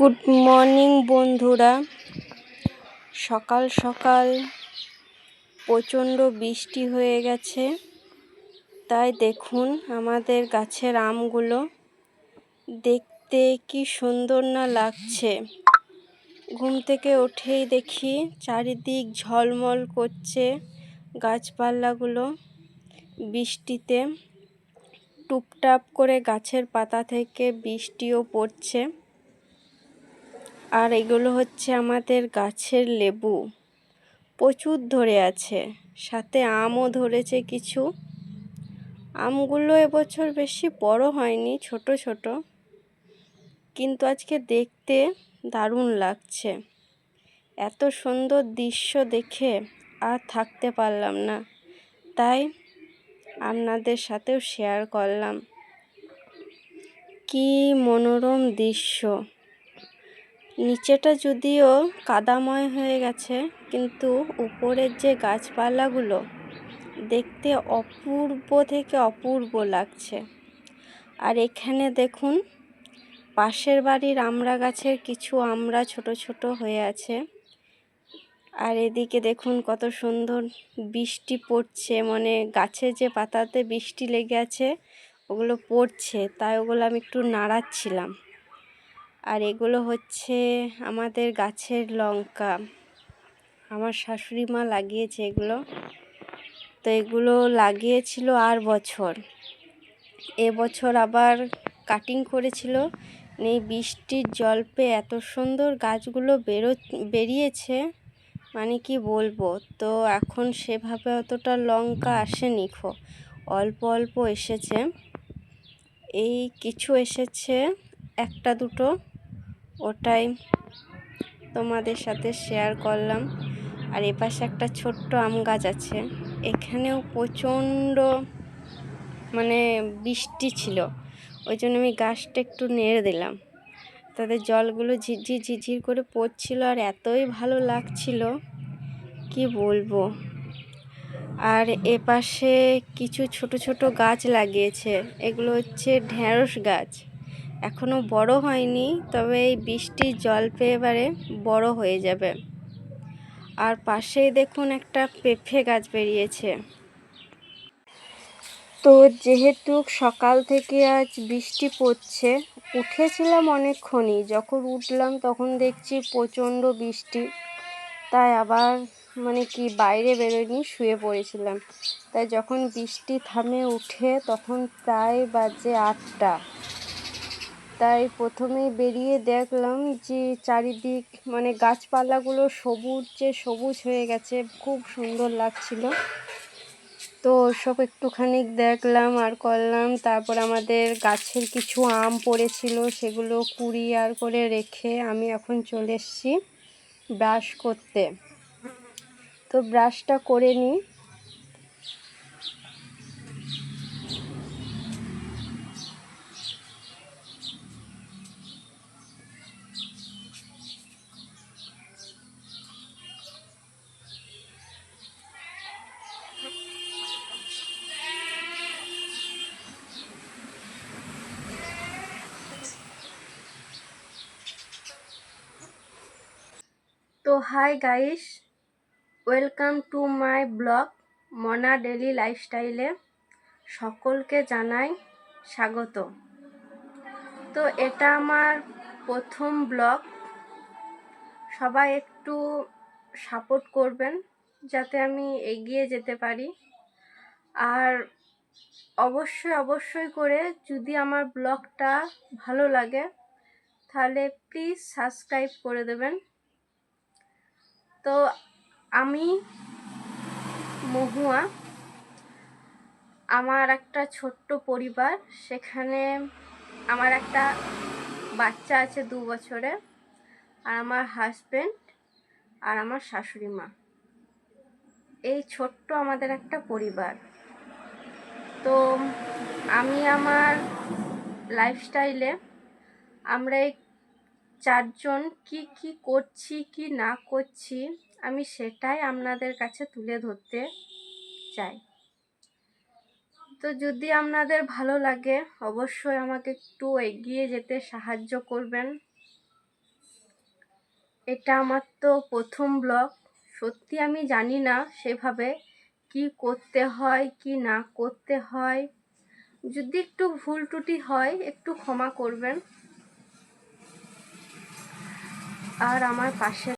Good morning বন্ধুরা। সকাল সকাল প্রচণ্ড বৃষ্টি হয়ে গেছে, তাই দেখুন আমাদের গাছের আমগুলো দেখতে কি সুন্দর না লাগছে। ঘুম থেকে উঠেই দেখি চারিদিক ঝলমল করছে গাছপালাগুলো, বৃষ্টিতে টুপটাপ করে গাছের পাতা থেকে বৃষ্টিও পড়ছে। আর এগুলো হচ্ছে আমাদের গাছের লেবু, প্রচুর ধরে আছে, সাথে আমও ধরেছে কিছু। আমগুলো এবছর বেশি বড় হয়নি, ছোট ছোট, কিন্তু আজকে দেখতে দারুণ লাগছে। এত সুন্দর দৃশ্য দেখে আর থাকতে পারলাম না, তাই আপনাদের সাথেও শেয়ার করলাম। কি মনোরম দৃশ্য! নিচেটা যদিও কাদাময় হয়ে গেছে, কিন্তু উপরের যে গাছপালাগুলো দেখতে অপূর্ব থেকে অপূর্ব লাগছে। আর এখানে দেখুন পাশের বাড়ির আমড়া গাছের কিছু আমড়া ছোট ছোট হয়ে আছে। আর এদিকে দেখুন কত সুন্দর বৃষ্টি পড়ছে, মানে গাছে যে পাতাতে বৃষ্টি লেগে আছে ওগুলো পড়ছে, তাই ওগুলো আমি একটু নাড়াচ্ছিলাম। আর এগুলো হচ্ছে আমাদের গাছের লঙ্কা, আমার শাশুড়ি মা লাগিয়েছে এগুলো। তো এগুলো লাগিয়েছিল আর বছর, এবছর আবার কাটিং করেছিল। এই বৃষ্টির জল পেয়ে এত সুন্দর গাছগুলো বেরিয়েছে, মানে কি বলবো। তো এখন সেভাবে অতটা লঙ্কা আসেনি, অল্প অল্প এসেছে। এই কিছু এসেছে, একটা দুটো, ওটাই তোমাদের সাথে শেয়ার করলাম। আর এপাশে একটা ছোট্ট আম গাছ আছে, এখানেও প্রচণ্ড মানে বৃষ্টি ছিল, ওই জন্য আমি গাছটা একটু নেড়ে দিলাম। তাদের জলগুলো ঝিরঝির ঝিরঝির করে পড়ছিল, আর এতই ভালো লাগছিল কি বলবো। আর এপাশে কিছু ছোট ছোট গাছ লাগিয়েছে, এগুলো হচ্ছে ঢেঁড়স গাছ, এখনও বড় হয়নি, তবে এই বৃষ্টির জল পেয়ে এবারে বড় হয়ে যাবে। আর পাশেই দেখুন একটা পেঁপে গাছ বেরিয়েছে। তো যেহেতু সকাল থেকে আজ বৃষ্টি পড়ছে, উঠেছিলাম অনেকক্ষণই, যখন উঠলাম তখন দেখছি প্রচণ্ড বৃষ্টি, তাই আবার মানে কি বাইরে বেরোয়নি, শুয়ে পড়েছিলাম। তাই যখন বৃষ্টি থামে উঠে তখন প্রায় বাজে 8টা। তাই প্রথমেই বেরিয়ে দেখলাম যে চারিদিক মানে গাছপালাগুলো সবুজ হয়ে গেছে, খুব সুন্দর লাগছিল। তো সব একটুখানি দেখলাম আর করলাম। তারপর আমাদের গাছের কিছু আম পড়েছিল, সেগুলো কুড়িয়ে করে রেখে আমি এখন চলে এসেছি ব্রাশ করতে। তো ব্রাশটা করে নিই। তো hi guys, welcome to my blog মনা ডেলি লাইফস্টাইলে সকলকে জানাই স্বাগত। তো এটা আমার প্রথম ব্লগ, সবাই একটু সাপোর্ট করবেন যাতে আমি এগিয়ে যেতে পারি। আর অবশ্যই করে যদি আমার ব্লগটা ভালো লাগে তাহলে প্লিজ সাবস্ক্রাইব করে দেবেন। তো আমি মহুয়া, আমার একটা ছোট্ট পরিবার, সেখানে আমার একটা বাচ্চা আছে 2 বছরে, আর আমার হাজব্যান্ড আর আমার শাশুড়ি মা, এই ছোট্ট আমাদের একটা পরিবার। তো আমি আমার লাইফস্টাইলে আমরা এই 4 জন কি করছি কি না করছি আমি সেটাই আপনাদের কাছে তুলে ধরতে চাই। তো যদি আপনাদের ভালো লাগে অবশ্যই আমাকে একটু এগিয়ে যেতে সাহায্য করবেন। এটা আমার তো প্রথম ব্লগ। সত্যি আমি জানি না সেভাবে কি করতে হয় কি না করতে হয়। যদি একটু ভুল ত্রুটি হয় একটু ক্ষমা করবেন। আর আমার পাশে